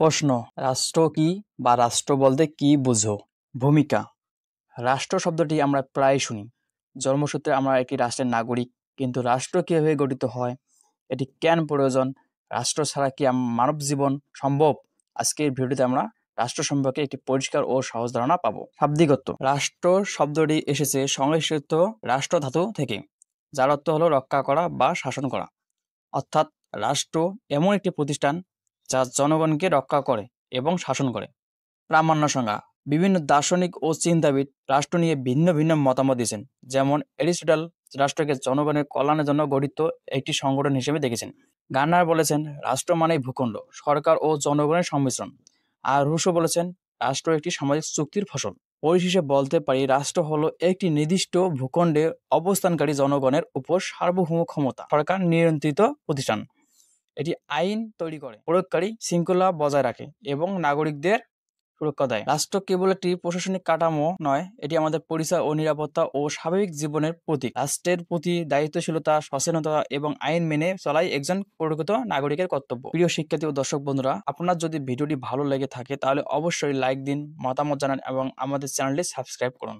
প্রশ্ন, রাষ্ট্র কি বা রাষ্ট্র বলতে কি বুঝো? ভূমিকা। রাষ্ট্র শব্দটি আমরা প্রায় শুনি। জন্মসূত্রে আমরা একটি রাষ্ট্রের নাগরিক, কিন্তু রাষ্ট্র কিভাবে গঠিত হয়, এটি কেন প্রয়োজন, রাষ্ট্র ছাড়া কি মানব জীবন সম্ভব? আজকের ভিডিওতে আমরা রাষ্ট্র সম্পর্কে একটি পরিষ্কার ও সহজ ধারণা পাবো। শাব্দিকত্ব। রাষ্ট্র শব্দটি এসেছে সংস্কৃত রাষ্ট্র ধাতু থেকে, যার অর্থ হলো রক্ষা করা বা শাসন করা। অর্থাৎ রাষ্ট্র এমন একটি প্রতিষ্ঠান যা জনগণকে রক্ষা করে এবং শাসন করে। প্রামাণ্য সংজ্ঞা। বিভিন্ন দার্শনিক ও চিন্তাবিদ রাষ্ট্র নিয়ে ভিন্ন ভিন্ন মতামত দিয়েছেন। যেমন এরিস্টটল রাষ্ট্রকে জনগণের কল্যাণের জন্য গঠিত একটি সংগঠন হিসেবে দেখেছেন। গার্নার বলেছেন রাষ্ট্র মানেই ভূখণ্ড, সরকার ও জনগণের সংমিশ্রণ। আর রুশো বলেছেন রাষ্ট্র একটি সামাজিক চুক্তির ফসল। পরিশেষে বলতে পারি রাষ্ট্র হলো একটি নির্দিষ্ট ভূখণ্ডে অবস্থানকারী জনগণের উপর সার্বভৌম ক্ষমতা সরকার নিয়ন্ত্রিত প্রতিষ্ঠান। এটি আইন তৈরি করে, প্রয়োগকারী শৃঙ্খলা বজায় রাখে এবং নাগরিকদের সুরক্ষা দেয়। রাষ্ট্র কেবল একটি প্রশাসনিক কাঠামো নয়, এটি আমাদের পরিচয় ও নিরাপত্তা ও স্বাভাবিক জীবনের প্রতীক। রাষ্ট্রের প্রতি দায়িত্বশীলতা, সচেতনতা এবং আইন মেনে চলাই একজন প্রকৃত নাগরিকের কর্তব্য। প্রিয় শিক্ষার্থী ও দর্শক বন্ধুরা, আপনার যদি ভিডিওটি ভালো লেগে থাকে তাহলে অবশ্যই লাইক দিন, মতামত জানান এবং আমাদের চ্যানেলটি সাবস্ক্রাইব করুন।